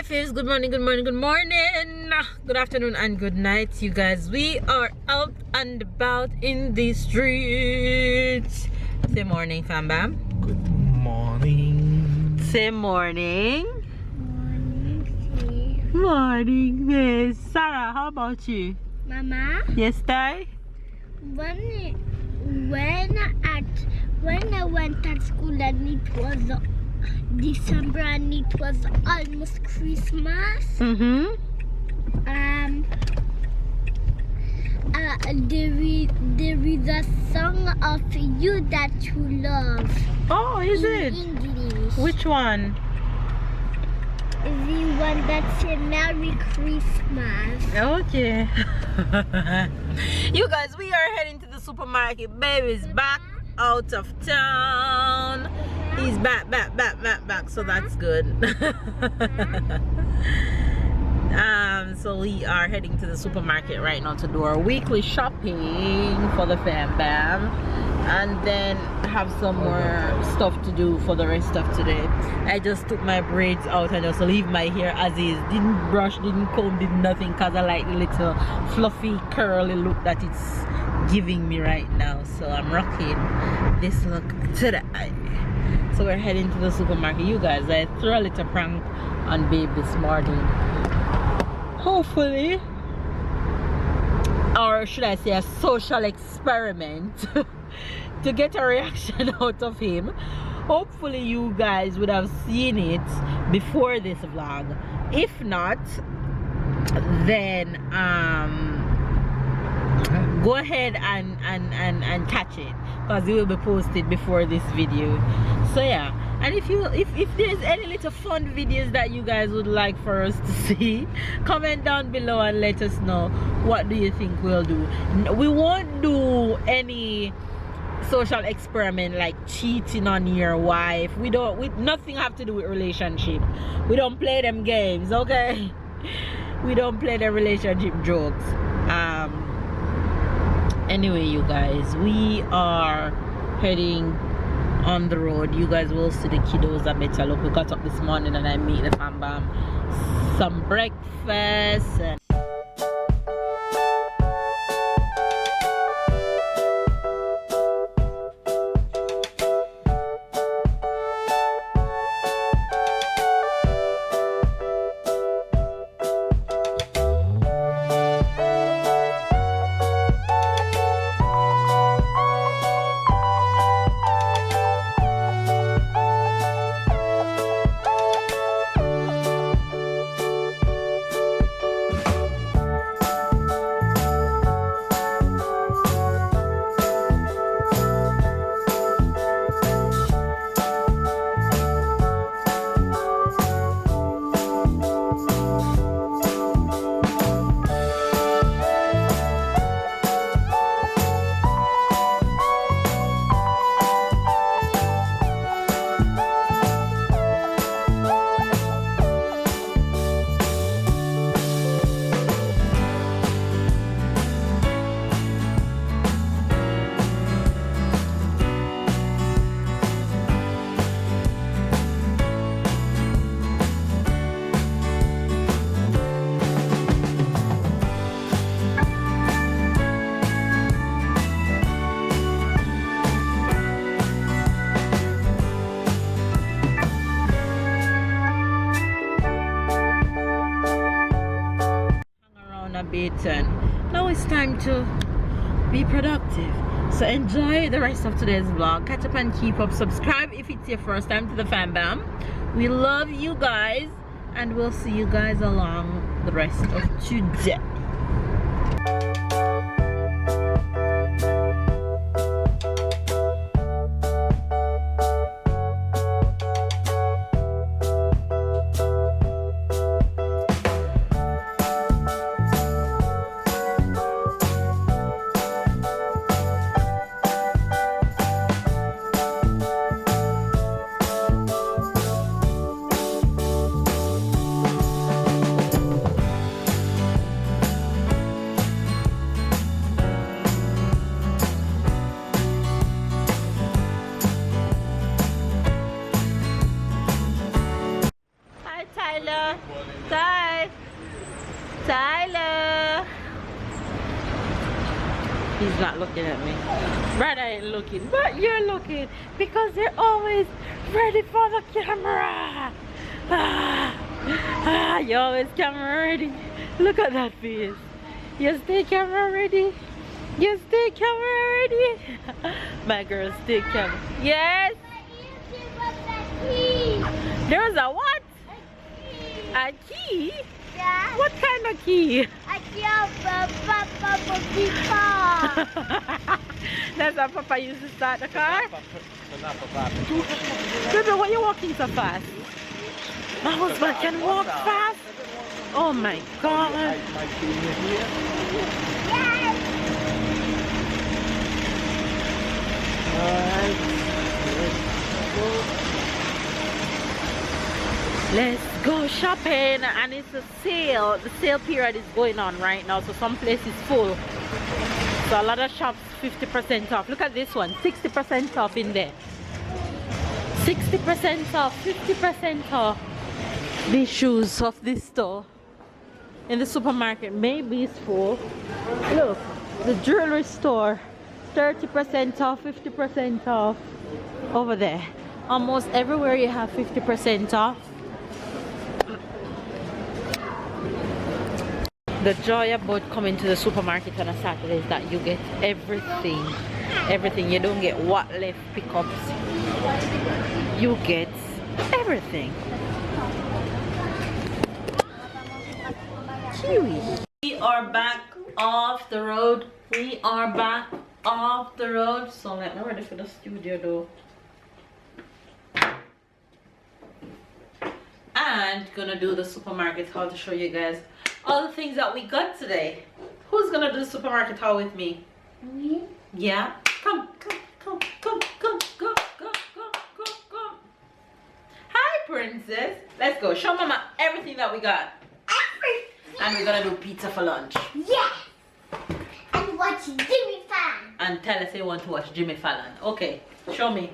Delaveaus, good morning, good morning, good morning, good afternoon, and good night, you guys. We are out and about in the streets. Say morning, fam bam. Good morning. Say morning. Morning. Morning, Miss Sarah. How about you? Mama, Yes, Ty? when I went at school and it was December and it was almost Christmas. Mm-hmm. There is a song of you that you love. Oh, is in it? English. Which one? The one that says Merry Christmas. Okay. You guys, we are heading to the supermarket. Baby's back out of town. He's back. So that's good. So we are heading to the supermarket right now to do our weekly shopping for the fam bam, and then have some more stuff to do for the rest of today. I just took my braids out and just leave my hair as is. Didn't brush, didn't comb, did nothing, because I like the little fluffy curly look that it's giving me right now. So I'm rocking this look today. So we're heading to the supermarket. You guys, I threw a little prank on babe this morning. Hopefully, or should I say a social experiment to get a reaction out of him. Hopefully you guys would have seen it before this vlog. If not, then go ahead and catch it, because it will be posted before this video. So yeah, and if there's any little fun videos that you guys would like for us to see, comment down below and let us know what do you think we'll do. We won't do any social experiment like cheating on your wife. Nothing have to do with relationship. We don't play them games, okay? We don't play the relationship jokes. Anyway, you guys, we are heading on the road. You guys will see the kiddos a better look. We got up this morning and I made the fam bam some breakfast. And now it's time to be productive. So enjoy the rest of today's vlog. Catch up and keep up. Subscribe if it's your first time to the fam bam. We love you guys, and we'll see you guys along the rest of today. Tyler. He's not looking at me. Brother ain't looking, but you're looking because they're always ready for the camera. You're always camera ready. Look at that face. You stay camera ready. You stay camera ready. My girl, stay camera. Yes. There's a what? A key? Yeah. What kind of key? A key of Papa. That's how Papa used to start the car? Baby, why are you walking so fast? My husband can walk fast? Oh my God. Yes. Let's go shopping, and it's a sale. The sale period is going on right now, so some places full. So a lot of shops 50% off. Look at this one, 60% off in there. 60% off, 50% off. These shoes of this store in the supermarket maybe it's full. Look, the jewelry store, 30% off, 50% off over there. Almost everywhere you have 50% off. The joy about coming to the supermarket on a Saturday is that you get everything. Everything. You don't get what left pickups. You get everything. Kiwi. We are back off the road. We are back off the road. So let me ready for the studio though. And gonna do the supermarket haul to show you guys all the things that we got today. Who's gonna do the supermarket haul with me? Me? Yeah? Come. Hi, princess. Let's go. Show mama everything that we got. And we're gonna do pizza for lunch. Yeah. And watch Jimmy Fallon. And tell us you want to watch Jimmy Fallon. Okay, show me.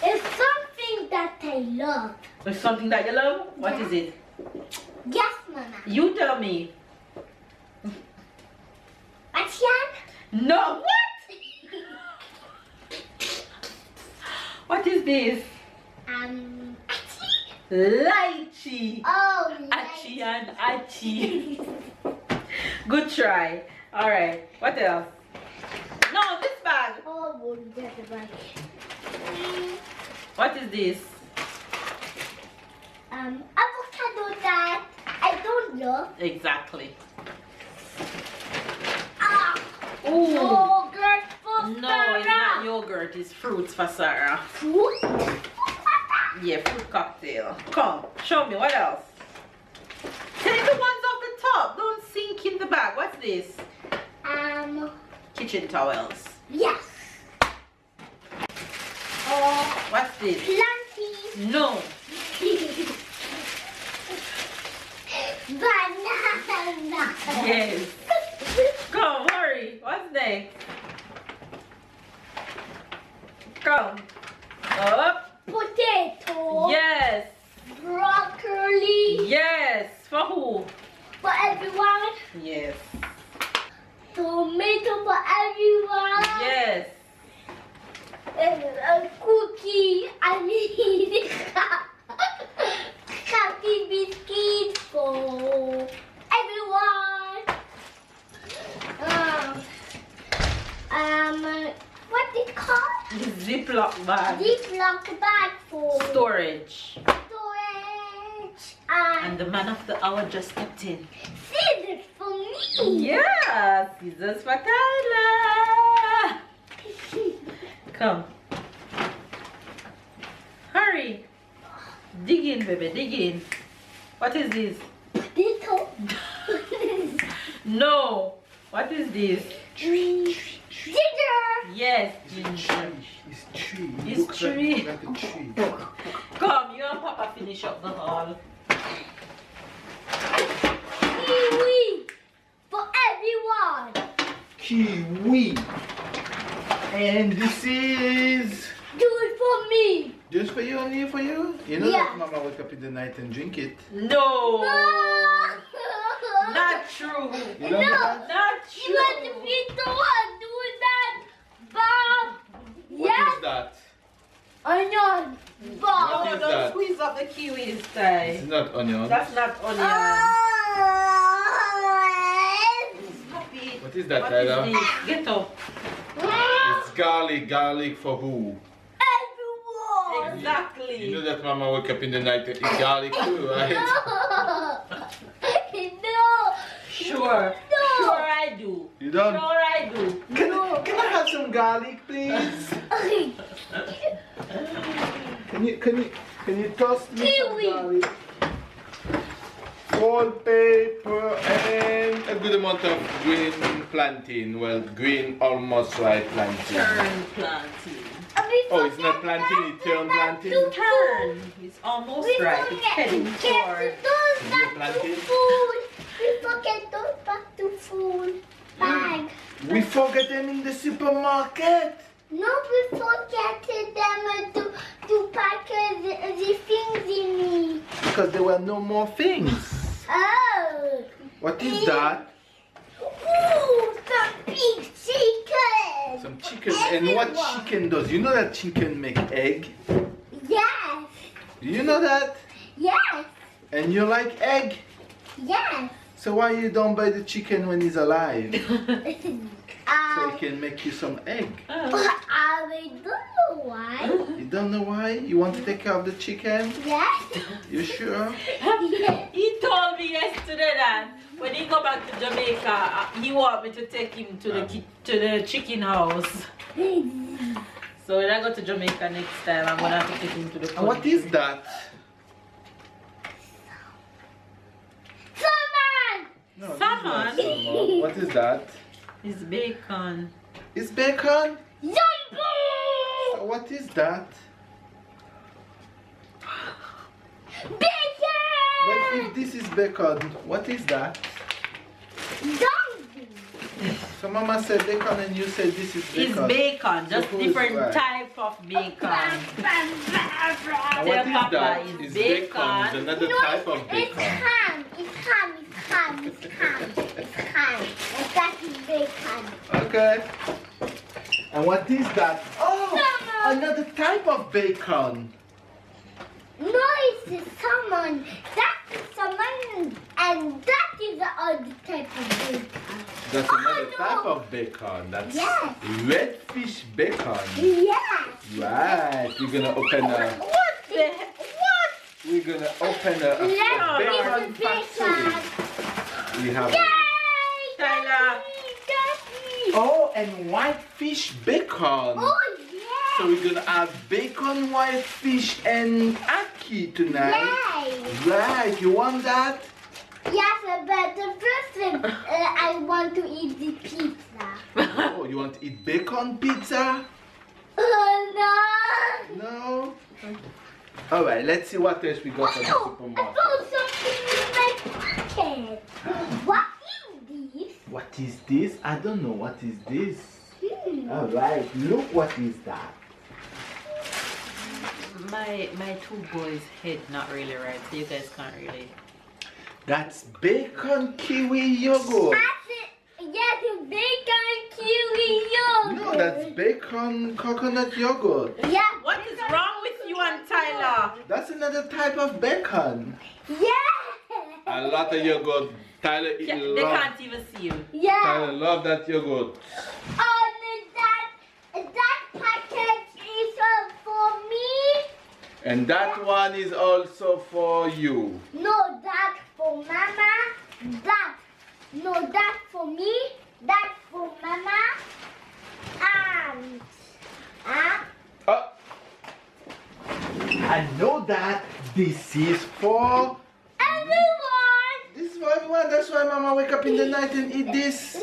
It's something that I love. There's something that you love? What Yeah. is it? Yes, Mama. You tell me. What's that? No, what? What is this? Lychee. Oh, Achi and achi. Good try. Alright, what else? No, this bag. Oh, we'll get the bag. What is this? Avocado that I don't love. Exactly. Ah, Ooh. yogurt for No, it's not yogurt, it's fruits for Sarah. Fruit? Yeah, fruit cocktail. Come, show me, what else? Take the ones off the top, don't sink in the bag. What's this? Kitchen towels. Yes. Oh, What's this? planties. No. Banana. Yes. Come, hurry. What's next? Come. Up. Potato. Yes. Broccoli. Yes. For who? For everyone. Yes. Tomato for everyone. Yes. And a cookie. I need coffee biscuit for everyone. What it called? Ziploc bag. Ziploc bag for Storage. storage. And the man of the hour just stepped in. Scissors for me. Yeah, scissors for Tyler. Come. Hurry. Dig in, baby, dig in. What is this? Potato. No. What is this? Ginger. Yes, ginger. It's tree. It's Look tree. Like a tree. Come, you and Papa finish up the haul. Kiwi for everyone. Kiwi. And this is Do it for me. just for you, only for you. You know Yeah. that Mama wake up in the night and drink it. No, No. not true. You don't No. know that? Not You want to true. be the one doing that, Bob? What Yes. is that? Onion, Bob. No, What is don't that? squeeze up the kiwis, Ty. It's not onion. That's not onion. Stop it. What is that, What is Tyler? this? Get up. It's garlic. Garlic for who? Everyone. Exactly. You know that Mama wake up in the night and eat garlic too, right? No. Sure. No. Sure I do. You don't? Sure I do. Can I have some garlic, please? Can you toast me Kiwi. some garlic? Salt, pepper, and a good amount of green plantain. Well, green, almost right plantain. Turn planting. Oh, it's not plantain, it's turn plantain. Turn. It's almost right. It's heading toward. We forget those back to food bag. We forget them in the supermarket. No, we forget them to pack the things in me. Because there were no more things. Oh. What is that? Ooh, some big chicken. Some chicken. And what chicken does? You know that chicken make egg? Yes. Do you know that? Yes. And you like egg? Yes. So why you don't buy the chicken when he's alive? So I he can make you some egg. don't know why. You don't know why? You want to take care of the chicken? Yes. You sure? Yes. He told me yesterday that when he go back to Jamaica, he want me to take him to the chicken house. So when I go to Jamaica next time, I'm gonna have to take him to the. And what is that? Someone. No, this is Salmon? not salmon. What is that? It's bacon. It's bacon? Zombie. What is that? Bacon. But if this is bacon, what is that? Zombie. So Mama said bacon and you said this is It's bacon. bacon, just So who is different right? type of bacon. And Tell what is Papa that? it's It's bacon. bacon. It's another type of It's bacon. ham. It's ham. It's ham. It's ham. It's ham. And that is bacon. Okay. And what is that? Oh, Salmon. another type of bacon. No, it's a salmon. That is salmon, and that is the other type of bacon. That's Oh, another no. type of bacon. That's Yes. redfish bacon. Yes. Right. We're gonna open a. What the heck? What? We're gonna open a Let's bacon eat the factory. bacon. We have. Yay! Tyler. Daddy. Oh, and whitefish bacon. Oh, So yes. we're gonna have bacon, whitefish, and ackee tonight. Yay. Right. You want that? Yes, but the first thing, I want to eat the pizza. Oh, you want to eat bacon pizza? Oh, no. No. All right. Let's see what else we got from the Oh, I supermarket. found something in my pocket. What is this? What is this? I don't know. What is this? All Hmm. right. Look what is that. My two boys' head not really right, so you guys can't really. That's bacon kiwi yogurt. That's it. Yes, it's bacon kiwi yogurt. No, that's bacon coconut yogurt. Yeah. What is wrong with you and Tyler? That's another type of bacon. Yeah. A lot of yogurt. Tyler eat Yeah, a they lot. can't even see you. Yeah. Tyler love that yogurt. That package is for me. And that one is also for you. No, that for Mama. That for me. That for Mama. And Oh. I know that this is for. everyone. This is for everyone. That's why Mama wake up in the night and eat this. No,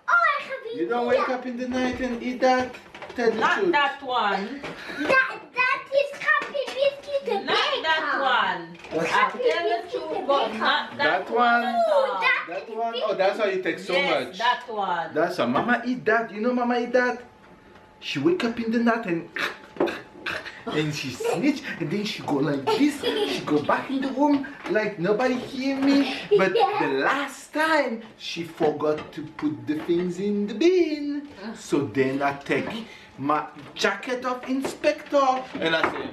I have You don't wake up in the night and eat that. Tell the Not truth. that one. That is happy biscuit and Not that one. What's I tell the truth, but not that That one? at all. That That one? Oh, that's why you take so Yes, much. that one. That's why Mama eat that. You know Mama eat that? She wake up in the night and she snitch and then she go like this. She go back in the room like nobody hear me. But the last time she forgot to put the things in the bin. So then I take my jacket of inspector and I say,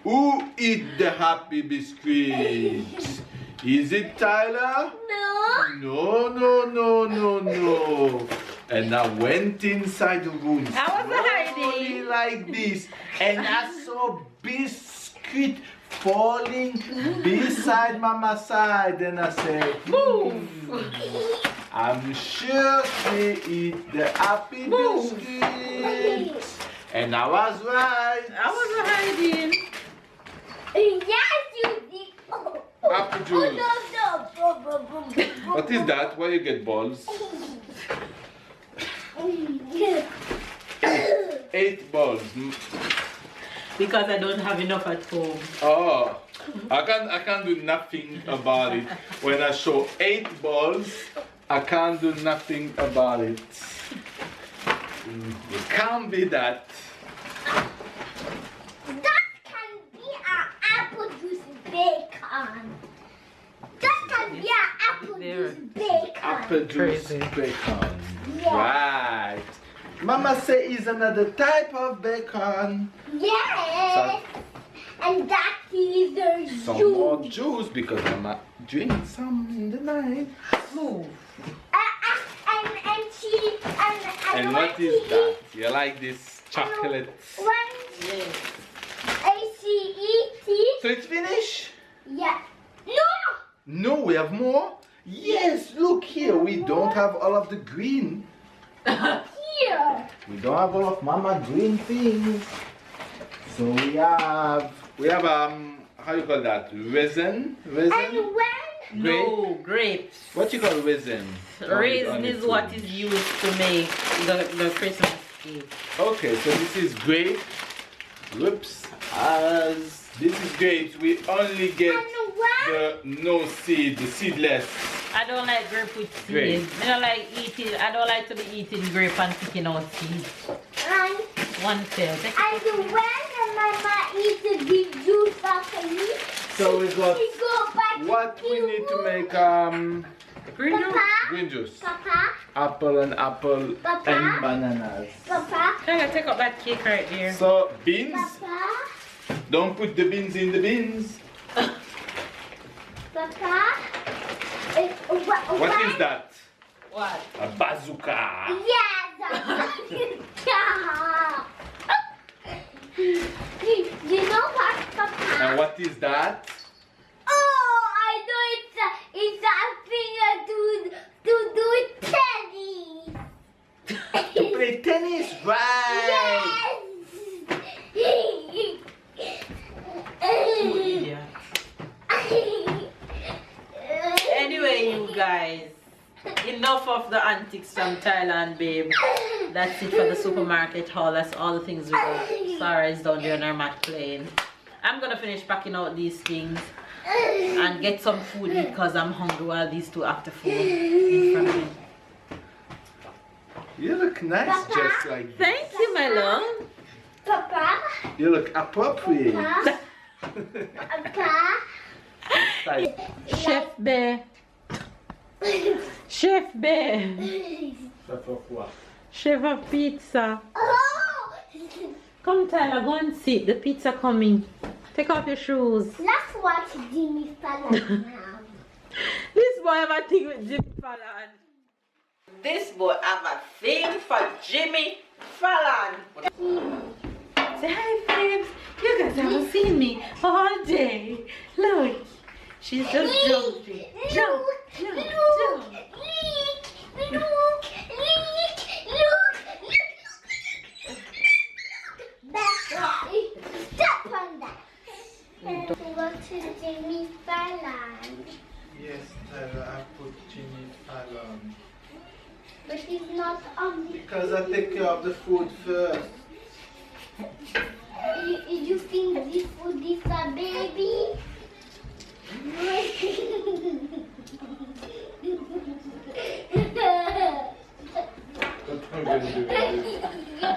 who eat the happy biscuits? Is it Tyler? No. No, no, no, no, no. And I went inside the room I was slowly hiding. like this, and I saw biscuit falling beside Mama's side, and I said, I'm sure they eat the happy biscuits. And I was right. I was hiding. Yes, you did. Oh, Apple juice. no. What is that? Where you get balls? 8 balls. Because I don't have enough at home. Oh, I can't do nothing about it. When I show 8 balls, I can't do nothing about it. It can't be that. That can be an apple juice bacon. That can be an apple juice bacon. Apple juice Crazy. bacon. Yeah. Right. Mama say it's another type of bacon. Yes. And that is the Some juice. more juice because Mama drink some in the night. Move. And she And what is that? You like this chocolate? When Yes. she eats it, So it's finished? yeah. No. No, we have more? Yes, look here. We don't have all of the green. Here. We don't have all of Mama green things. So we have how you call that? Resin? And Resin? when No, grapes. What you call resin? Raisin is what is used to make the Christmas cake. Okay, so this is grape. Whoops. As this is grapes, we only get and when the no seed, the seedless. I don't like grape with Grape. seeds. I don't like to be eating grape and picking out seeds. and One tail. Take it. and when Mama eats the big juice after me, So we got she go back what to we need to room. make Green juice. Papa, green juice. Papa, Apple and apple Papa? and bananas. Papa, Can I take up that cake right there? So beans, Papa, don't put the beans in the bins. Papa. What is that? What? A bazooka. Yes. You know what, Papa? And what is that? Oh, I know it's a thing to do tennis. To play tennis, right? Idiot. Anyway, you guys, enough of the antics from Thailand, babe. That's it for the supermarket haul. That's all the things we got. Sarah's down there on her mat playing. I'm gonna finish packing out these things and get some food because I'm hungry while these two act a fool in front of me. You look nice, Papa? just like this. Thank you, my love. Papa, You look appropriate. Papa, Papa. Like, Chef Bear. Chef Bear. Chef of pizza. Oh, Come, Tyler, go and sit. The pizza coming. Take off your shoes. let's watch Jimmy Fallon now. This boy have a thing with Jimmy Fallon. This boy have a thing for Jimmy Fallon. Say hi, babes. You guys haven't seen me all day. Look, she's just jumping. Jump, jump, jump. Step on that. Go to Jimmy Fallon. yes, Tyler, I put Jimmy Fallon. But he's not on the. Because I take care of the food first. You think this food is a baby?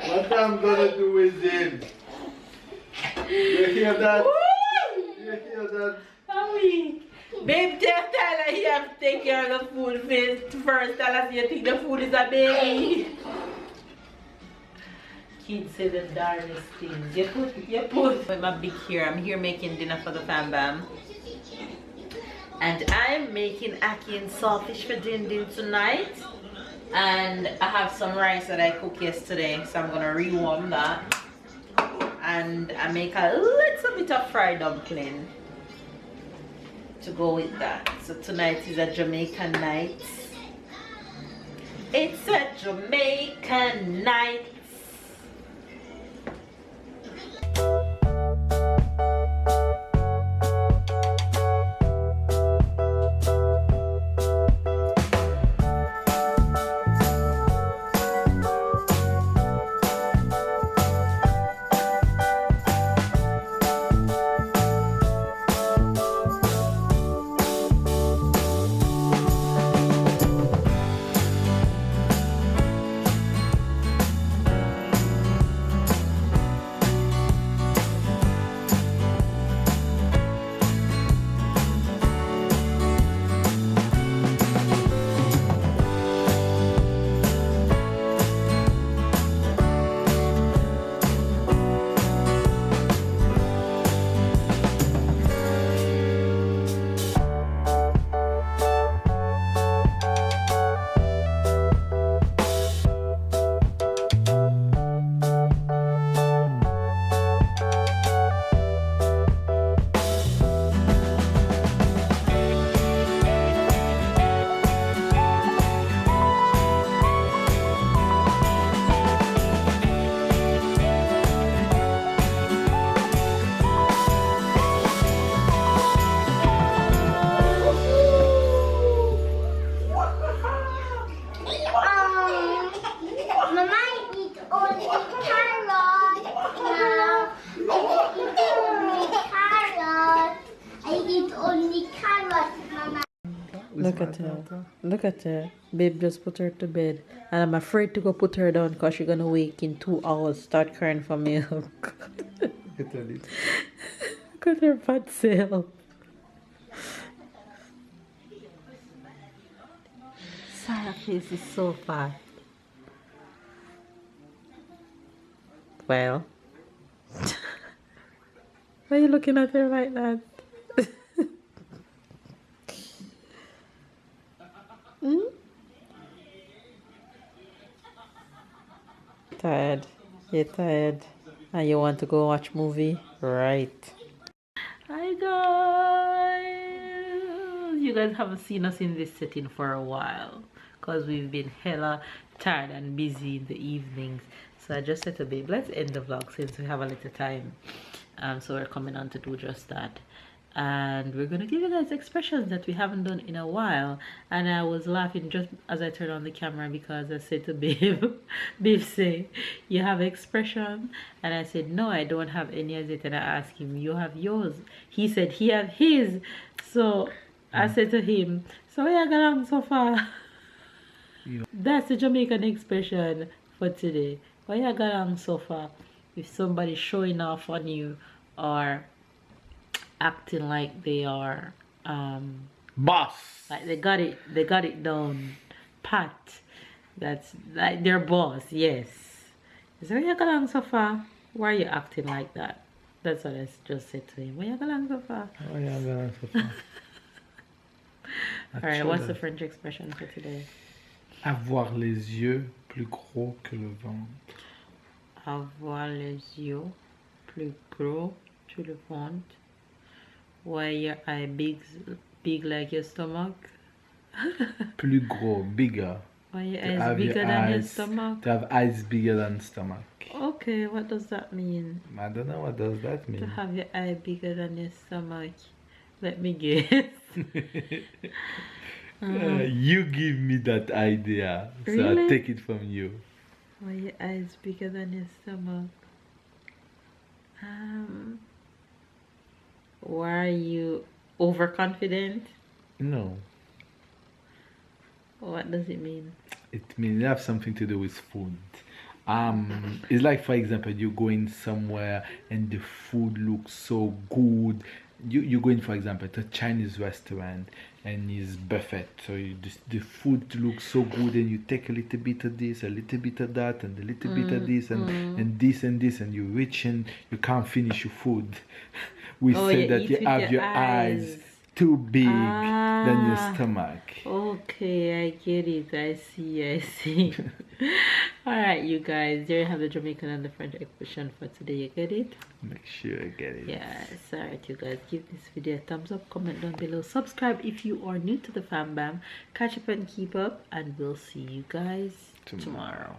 What I'm gonna do with him? You hear that? You hear that? Mommy. Babe, just tell her he have to take care of the food first. Tell us you think the food is a baby. Kids say the darndest things. You put. With my big here, I'm here making dinner for the fam bam. And I'm making ackee and saltfish for dinner tonight. And I have some rice that I cooked yesterday, so I'm gonna rewarm that. And I make a little bit of fried dumpling to go with that. So tonight is a Jamaican night. It's a Jamaican night. Look at her. Look at her. Babe just put her to bed. And I'm afraid to go put her down because she's going to wake in 2 hours, start crying for milk. Look at her fat self. Sarah's face is so fat. Well. Why are you looking at her like that? Tired. You're tired. And you want to go watch movie? Right. Hi guys. You guys haven't seen us in this setting for a while because we've been hella tired and busy in the evenings. So I just said to babe, let's end the vlog since we have a little time. So we're coming on to do just that. And we're gonna give you guys expressions that we haven't done in a while. And I was laughing just as I turned on the camera because I said to babe, babe say, you have expression? And I said, no, I don't have any of it. And I asked him, you have yours? He said he have his. So I said to him, so where you going so far? Yeah. That's the Jamaican expression for today. Where you going so far? If somebody's showing off on you or acting like they are boss, like they got it down pat, that's like their boss. Yes. So where you going so far? Why are you acting like that? That's what I just said to him. Where you going so far? Where you going so far? All right, what's the French expression for today? Avoir les yeux plus gros que le ventre. Avoir les yeux plus gros que le ventre. Why your eye big like your stomach? Plus gros, bigger. Why your eyes bigger than your stomach? To have eyes bigger than stomach. Okay, what does that mean? I don't know what does that mean. To have your eye bigger than your stomach. Let me guess. You give me that idea, so really? I'll take it from you. Why your eyes bigger than your stomach? Why are you overconfident? No. What does it mean? It means it have something to do with food. It's like, for example, you're going somewhere and the food looks so good. You're going, for example, to a Chinese restaurant and it's buffet. So the food looks so good, and you take a little bit of this, a little bit of that, and a little bit of this, and this and this, and you reach and you can't finish your food. We say that eat you with have your eyes too big than your stomach. Okay, I get it. I see. Alright, you guys, there you have the Jamaican and the French expression for today. You get it? Make sure I get it. Yes. Alright, you guys, give this video a thumbs up, comment down below, subscribe if you are new to the fam bam, catch up and keep up, and we'll see you guys tomorrow.